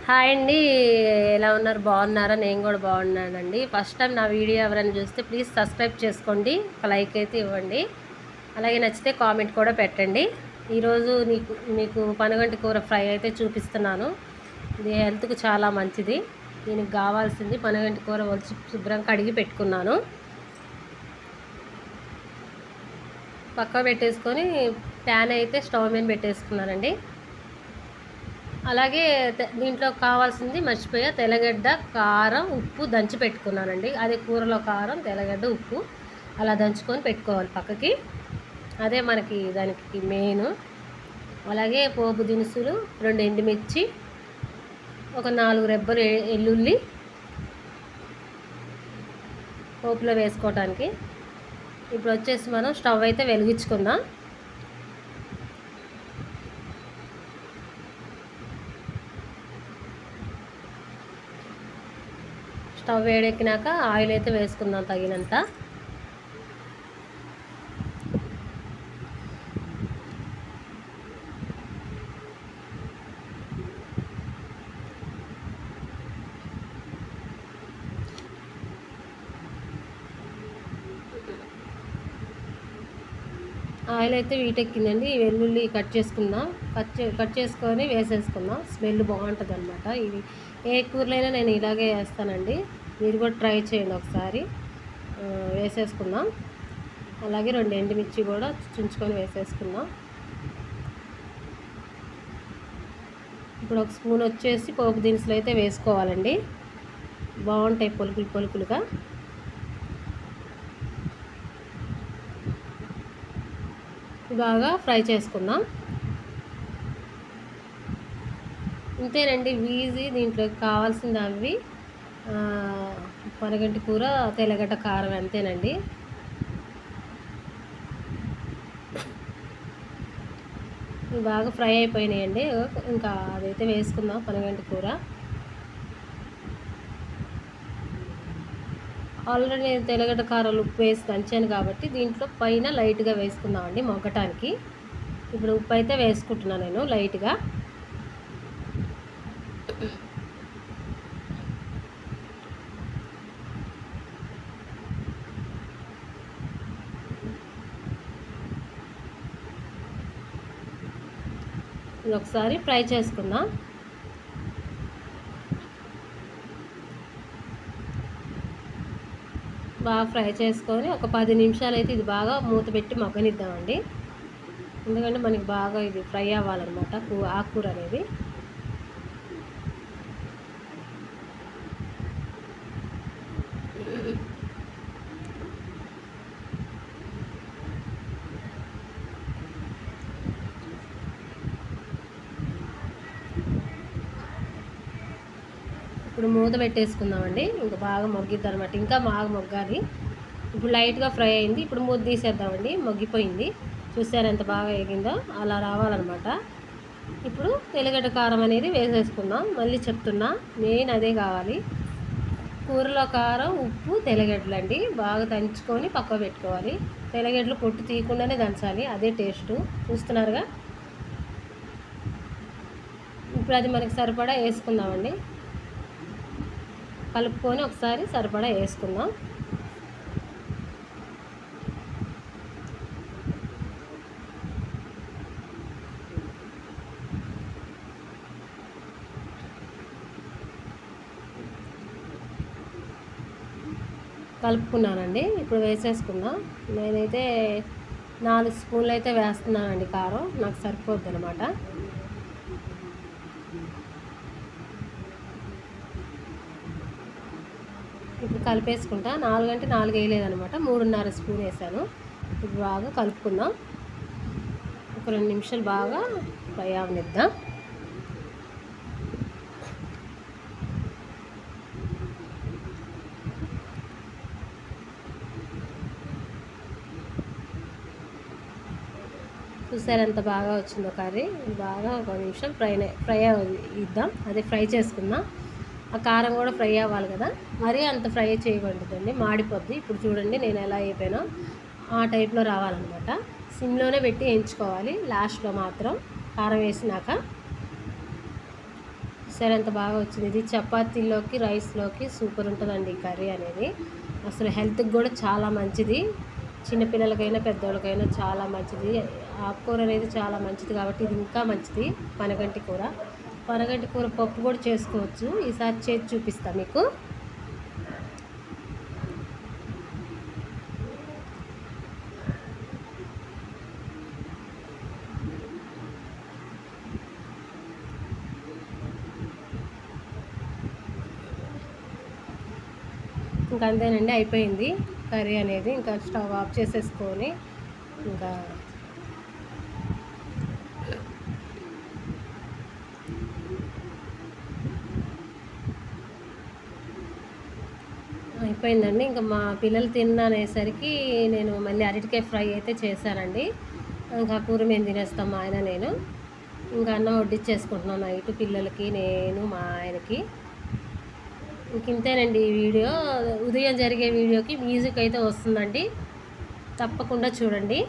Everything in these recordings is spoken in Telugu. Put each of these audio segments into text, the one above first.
హాయ్ అండి. ఎలా ఉన్నారు? బాగున్నారా? నేను కూడా బాగున్నానండి. ఫస్ట్ టైం నా వీడియో ఎవరైనా చూస్తే ప్లీజ్ సబ్స్క్రైబ్ చేసుకోండి, ఒక లైక్ అయితే ఇవ్వండి, అలాగే నచ్చితే కామెంట్ కూడా పెట్టండి. ఈరోజు మీకు పనగంటి కూర ఫ్రై అయితే చూపిస్తున్నాను. ఇది హెల్త్కు చాలా మంచిది. దీనికి కావాల్సింది పనగంటి కూర వచ్చి శుభ్రంగా కడిగి పెట్టుకున్నాను. పక్క పెట్టేసుకొని ప్యాన్ అయితే స్టవ్ మీద పెట్టేసుకున్నానండి. అలాగే దీంట్లో కావాల్సింది మర్చిపోయా, తెల్లగడ్డ, కారం, ఉప్పు దంచి పెట్టుకున్నానండి. అదే కూరలో కారం, తెల్లగడ్డ, ఉప్పు అలా దంచుకొని పెట్టుకోవాలి పక్కకి. అదే మనకి దానికి మెయిన్. అలాగే పోపు దినుసులు, 2 ఎండుమిర్చి, ఒక 4 రెబ్బలు ఎల్లుల్లి పోపులో వేసుకోవటానికి. ఇప్పుడు వచ్చేసి మనం స్టవ్ అయితే వెలిగించుకుందాం. స్టవ్ వేడెక్కినాక ఆయిల్ అయితే వేసుకుందాం తగినంత. ఆయిల్ అయితే వీటెక్కిందండి. ఈ వెల్లుల్లి కట్ చేసుకుందాం. కట్ చేసుకొని వేసేసుకుందాం. స్మెల్ బాగుంటుంది అనమాట. ఇది ఏ కూరలైనా నేను ఇలాగే వేస్తానండి. మీరు కూడా ట్రై చేయండి ఒకసారి. వేసేసుకుందాం. అలాగే 2 ఎండుమిర్చి కూడా చుంచుకొని వేసేసుకుందాం. ఇప్పుడు ఒక స్పూన్ వచ్చేసి పోపు దినుసులు అయితే వేసుకోవాలండి. బాగుంటాయి పొలుకులుగా. బాగా ఫ్రై చేసుకుందాం. ఇంతేనండి, ఈజీ. దీంట్లోకి కావాల్సింది అవి పనగంటి కూర, తెల్లగడ్డ, కారం, అంతేనండి. బాగా ఫ్రై అయిపోయినాయండి. ఇంకా అదైతే వేసుకుందాం పనగంటి కూర. ఆల్రెడీ నేను తెల్లగడ్డ, కారాలు, ఉప్పు వేసి దంచాను కాబట్టి దీంట్లో పైన లైట్గా వేసుకుందామండి మొగ్గటానికి. ఇప్పుడు ఉప్పు అయితే వేసుకుంటున్నాను నేను లైట్గా. ఇది ఒకసారి ఫ్రై చేసుకుందాం. బాగా ఫ్రై చేసుకొని ఒక 10 నిమిషాలు అయితే ఇది బాగా మూత పెట్టి మగ్గనిద్దామండి. ఎందుకంటే మనకి బాగా ఇది ఫ్రై అవ్వాలన్నమాట ఆకుకూర అనేది. ఇప్పుడు మూత పెట్టేసుకుందామండి. ఇంకా బాగా మొగ్గిద్ది అనమాట. ఇంకా బాగా మొగ్గాలి. ఇప్పుడు లైట్గా ఫ్రై అయింది. ఇప్పుడు మూత తీసేద్దామండి. మొగ్గిపోయింది. చూసారు ఎంత బాగా ఎగిందో? అలా రావాలన్నమాట. ఇప్పుడు తెల్లగడ్డ, కారం అనేది వేసేసుకుందాం. మళ్ళీ చెప్తున్నా, మెయిన్ అదే కావాలి. కూరలో కారం, ఉప్పు, తెల్లగడ్డలు అండి. బాగా దంచుకొని పక్క పెట్టుకోవాలి. తెల్లగడ్డలు పొట్టు తీయకుండానే దంచాలి, అదే టేస్టు. చూస్తున్నారుగా? ఇప్పుడు అది మనకి సరిపడా వేసుకుందామండి. కలుపుకొని ఒకసారి సరిపడా వేసుకుందాం. కలుపుకున్నానండి. ఇప్పుడు వేసేసుకుందాం. నేనైతే 4 స్పూన్లు అయితే వేస్తున్నానండి కారం. నాకు సరిపోద్ది అనమాట. ఇప్పుడు కలిపేసుకుంటా. 4 అంటే 4 వేయలేదనమాట, 3.5 స్పూన్ వేసాను. ఇప్పుడు బాగా కలుపుకుందాం. ఒక 2 నిమిషాలు బాగా ఫ్రై అవనిద్దాం. చూసారు ఎంత బాగా వచ్చిందో కర్రీ. బాగా ఒక నిమిషం ఫ్రై ఇద్దాం. అదే ఫ్రై చేసుకుందాం. ఆ కారం కూడా ఫ్రై అవ్వాలి కదా, మరీ అంత ఫ్రై చేయకూడదండి, మాడిపోద్ది. ఇప్పుడు చూడండి నేను ఎలా అయిపోయానో ఆ టైప్లో రావాలన్నమాట. సిమ్లోనే పెట్టి వేయించుకోవాలి. లాస్ట్లో మాత్రం కారం వేసినాక చూసారు ఎంత బాగా వచ్చింది. ఇది చపాతీలోకి రైస్లోకి సూపర్ ఉంటుందండి ఈ కర్రీ అనేది. అసలు హెల్త్కి కూడా చాలా మంచిది. చిన్నపిల్లలకైనా పెద్దోళ్ళకైనా చాలా మంచిది. ఆకుకూర అనేది చాలా మంచిది కాబట్టి ఇది ఇంకా మంచిది. పనగంటి కూర, పనగంటి కూర పప్పు కూడా చేసుకోవచ్చు. ఈసారి చేసి చూపిస్తాను మీకు. ఇంకా అంతేనండి, అయిపోయింది కర్రీ అనేది. ఇంకా స్టవ్ ఆఫ్ చేసేసుకొని ఇంకా అయిపోయిందండి. ఇంకా మా పిల్లలు తిననేసరికి నేను మళ్ళీ అరటికాయ ఫ్రై అయితే చేశానండి. ఇంకా కూర మేము తినేస్తాం మా ఆయన నేను. ఇంకా అన్నం వడ్డించేసుకుంటున్నాను నైట్ పిల్లలకి, నేను మా ఆయనకి. ఇంక ఇంతేనండి ఈ వీడియో. ఉదయం జరిగే వీడియోకి మ్యూజిక్ అయితే వస్తుందండి, తప్పకుండా చూడండి.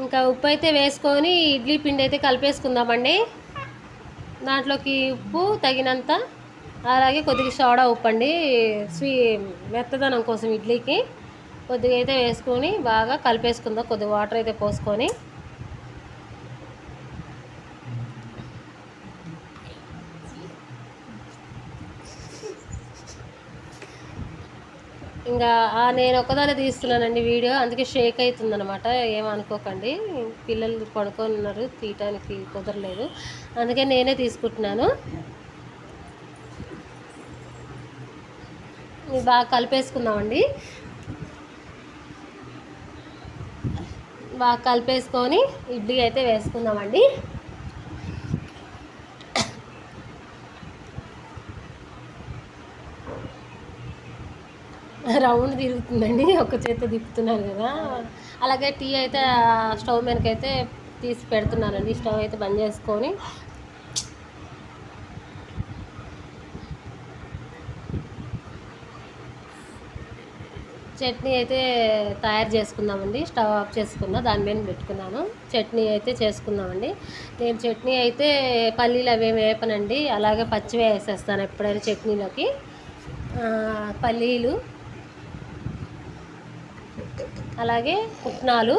ఇంకా ఉప్పు అయితే వేసుకొని ఇడ్లీ పిండి అయితే కలిపేసుకుందామండి. దాంట్లోకి ఉప్పు తగినంత, అలాగే కొద్దిగా సోడా ఉప్పు అండి, మెత్తదనం కోసం ఇడ్లీకి కొద్దిగా అయితే వేసుకొని బాగా కలిపేసుకుందాం. కొద్దిగా వాటర్ అయితే పోసుకొని ఇంకా నేను ఒక్కదాన్ని తీస్తున్నానండి వీడియో, అందుకే షేక్ అవుతుందన్నమాట. ఏమనుకోకండి, పిల్లలు పడుకొని ఉన్నారు, తీయటానికి కుదరలేదు, అందుకే నేనే తీసుకుంటున్నాను. బాగా కలిపేసుకుందామండి. బాగా కలిపేసుకొని ఇడ్లీ అయితే వేసుకుందామండి. రౌండ్ తిరుగుతుందండి, ఒక చేత తిప్పుతున్నారు కదా. అలాగే టీ అయితే స్టవ్ మీదకైతే తీసి పెడుతున్నానండి. స్టవ్ అయితే బంద్ చేసుకొని చట్నీ అయితే తయారు చేసుకుందామండి. స్టవ్ ఆఫ్ చేసుకున్నా, దాని మీద పెట్టుకున్నాను. చట్నీ అయితే చేసుకుందామండి. నేను చట్నీ అయితే పల్లీలు అవేమి వేపనండి, అలాగే పచ్చివే వేసేస్తాను ఎప్పుడైనా చట్నీలోకి. పల్లీలు, అలాగే పుట్నాలు,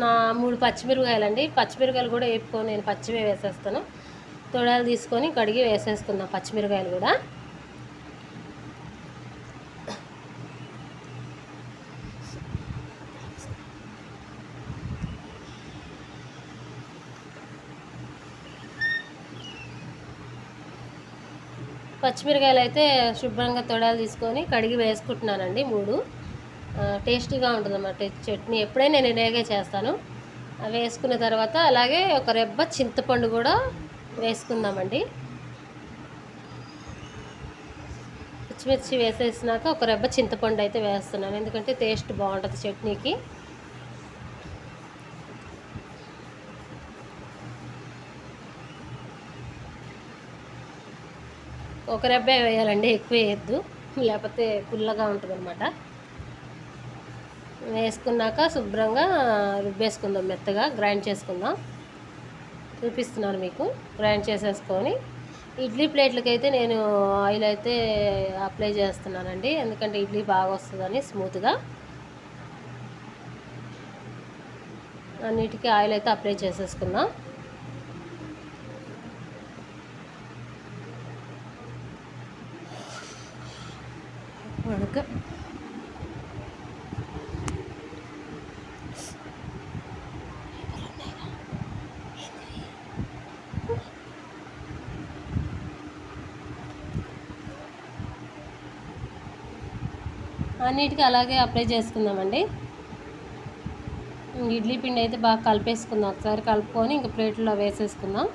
నా 3 పచ్చిమిరపకాయలు అండి. పచ్చిమిరపకాయలు కూడా వేపుకొని నేను పచ్చివే వేసేస్తాను. తొడాలు తీసుకొని కడిగి వేసేసుకుందాం పచ్చిమిరకాయలు కూడా. పచ్చిమిరకాయలు అయితే శుభ్రంగా తొడాలు తీసుకొని కడిగి వేసుకుంటున్నానండి 3. టేస్టీగా ఉంటుంది అన్నమాట చట్నీ. ఎప్పుడైనా నేను ఇలాగే చేస్తాను. వేసుకున్న తర్వాత అలాగే ఒక రెబ్బ చింతపండు కూడా వేసుకుందామండి. పచ్చిమిర్చి వేసేసినాక ఒక రెబ్బ చింతపండు అయితే వేస్తున్నాను, ఎందుకంటే టేస్ట్ బాగుంటుంది చట్నీకి. ఒక రెబ్బే వేయాలండి, ఎక్కువ వేయద్దు, లేకపోతే పుల్లగా ఉంటుంది అనమాట. వేసుకున్నాక శుభ్రంగా రుబ్బేసుకుందాం, మెత్తగా గ్రైండ్ చేసుకుందాం. చూపిస్తున్నాను మీకు. గ్రైండ్ చేసేసుకొని ఇడ్లీ ప్లేట్లకి అయితే నేను ఆయిల్ అయితే అప్లై చేస్తున్నానండి, ఎందుకంటే ఇడ్లీ బాగా వస్తుందని స్మూత్గా. అన్నిటికీ ఆయిల్ అయితే అప్లై చేసేసుకుందాం. వడక అన్నిటికీ అలాగే అప్లై చేసుకుందామండి. ఇడ్లీ పిండి అయితే బాగా కలిపేసుకుందాం. ఒకసారి కలుపుకొని ఇంక ప్లేట్లో వేసేసుకుందాం.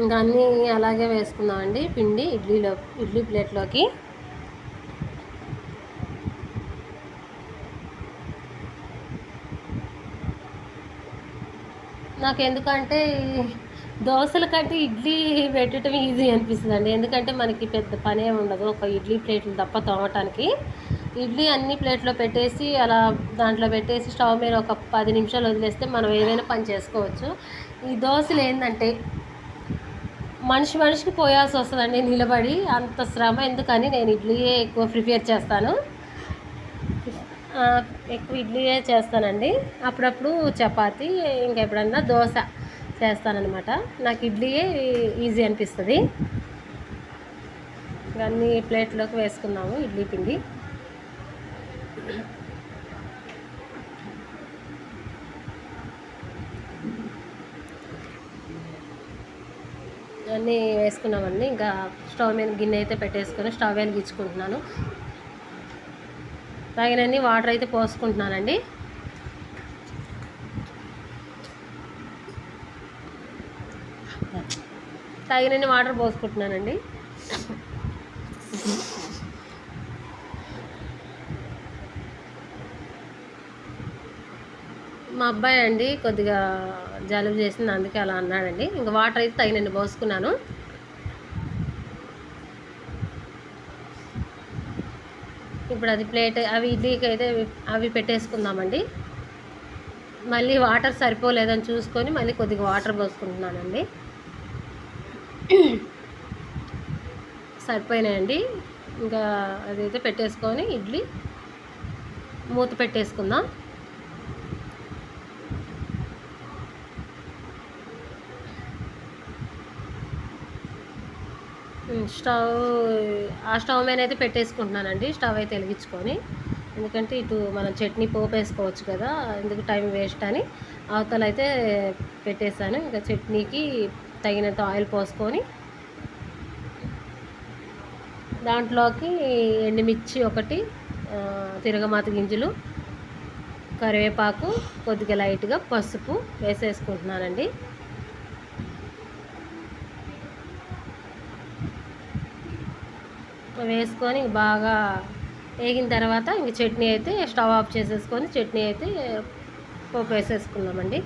ఇంకా అన్నీ అలాగే వేసుకుందామండి పిండి ఇడ్లీ ప్లేట్లోకి. నాకు ఎందుకంటే దోశల కంటే ఇడ్లీ పెట్టడం ఈజీ అనిపిస్తుంది అండి, ఎందుకంటే మనకి పెద్ద పనే ఉండదు, ఒక ఇడ్లీ ప్లేట్లు తప్ప తోమటానికి. ఇడ్లీ అన్ని ప్లేట్లో పెట్టేసి అలా దాంట్లో పెట్టేసి స్టవ్ మీద ఒక 10 నిమిషాలు వదిలేస్తే మనం ఏదైనా పని చేసుకోవచ్చు. ఈ దోశలు ఏంటంటే మనిషికి పోయాల్సి వస్తుందండి నిలబడి, అంత శ్రమ ఎందుకని నేను ఇడ్లీయే ఎక్కువ ప్రిపేర్ చేస్తాను. ఎక్కువ ఇడ్లీయే చేస్తానండి. అప్పుడప్పుడు చపాతి, ఇంకెప్పుడన్నా దోశ చేస్తానన్నమాట. నాకు ఇడ్లీయే ఈజీ అనిపిస్తుంది. అన్నీ ప్లేట్లోకి వేసుకుందాము ఇడ్లీ పిండి. అన్నీ వేసుకున్నామండి. ఇంకా స్టవ్ మీద గిన్నె అయితే పెట్టేసుకొని స్టవ్ వెలిగించుకుంటున్నాను. తగినన్ని వాటర్ అయితే పోసుకుంటున్నానండి. తగినన్ని వాటర్ పోసుకుంటున్నానండి. మా అబ్బాయి అండి కొద్దిగా జలుబు చేసింది, అందుకే అలా అన్నాడండి. ఇంకా వాటర్ అయితే తగినన్ని పోసుకున్నాను. ఇప్పుడు అది ప్లేట్ అవి ఇడ్లీకి అయితే అవి పెట్టేసుకుందామండి. మళ్ళీ వాటర్ సరిపోలేదని చూసుకొని మళ్ళీ కొద్దిగా వాటర్ పోసుకుంటున్నానండి. సరిపోయినాయండి. ఇంకా అదైతే పెట్టేసుకొని ఇడ్లీ మూత పెట్టేసుకుందాం. స్టవ్ మీద అయితే పెట్టేసుకుంటున్నానండి. స్టవ్ అయితే వెలిగించుకొని, ఎందుకంటే ఇటు మనం చట్నీ పోపు వేసుకోవచ్చు కదా, ఎందుకు టైం వేస్ట్ అని అవతల అయితే పెట్టేశాను. ఇంకా చట్నీకి తగినంత ఆయిల్ పోసుకొని దాంట్లోకి ఎండుమిర్చి ఒకటి, తిరగమాత గింజలు, కరివేపాకు, కొద్దిగా లైట్గా పసుపు వేసేసుకుంటున్నానండి. వేసుకొని బాగా వేగిన తర్వాత ఇంక చట్నీ అయితే స్టవ్ ఆఫ్ చేసేసుకొని చట్నీ అయితే పోపు వేసేసుకుందామండి.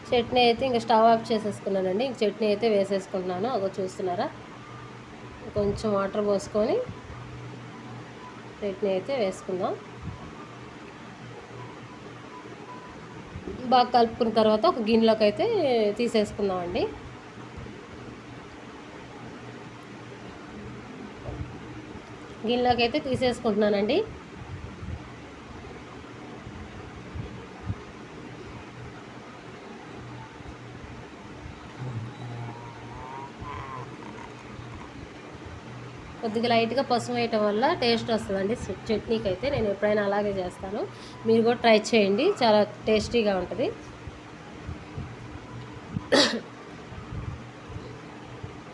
చట్నీ అయితే ఇంకా స్టవ్ ఆఫ్ చేసేసుకున్నానండి. ఇంక చట్నీ అయితే వేసేసుకుంటున్నాను. అగో చూస్తున్నారా, కొంచెం వాటర్ పోసుకొని చట్నీ అయితే వేసుకుందాం. బాగా కలుపుకున్న తర్వాత ఒక గిన్నెలోకి అయితే తీసేసుకుందామండి. గిన్నెలోకి అయితే తీసేసుకుంటున్నానండి. కొద్దిగా లైట్గా పసుపు వేయటం వల్ల టేస్ట్ వస్తుందండి చట్నీకి అయితే. నేను ఎప్పుడైనా అలాగే చేస్తాను, మీరు కూడా ట్రై చేయండి, చాలా టేస్టీగా ఉంటుంది.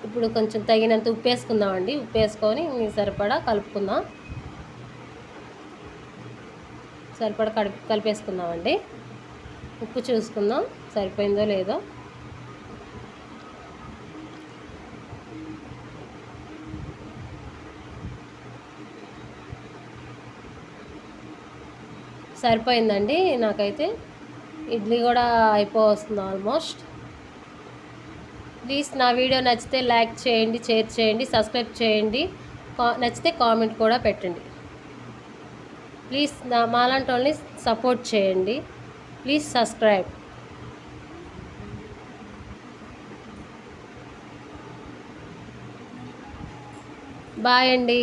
ఇప్పుడు కొంచెం తగినంత ఉప్పు వేసుకుందామండి. ఉప్పు వేసుకొని సరిపడా కలుపుకుందాం. సరిపడా కలిపేసుకుందామండి. ఉప్పు చూసుకుందాం సరిపోయిందో లేదో. సరిపోయిందండి నాకైతే. ఇడ్లీ కూడా అయిపోవస్తుంది ఆల్మోస్ట్. ప్లీజ్ నా వీడియో నచ్చితే లైక్ చేయండి, షేర్ చేయండి, సబ్స్క్రైబ్ చేయండి, నచ్చితే కామెంట్ కూడా పెట్టండి. ప్లీజ్ మాలాంటి వాళ్ళని సపోర్ట్ చేయండి. Please subscribe. బాయ్ అండి.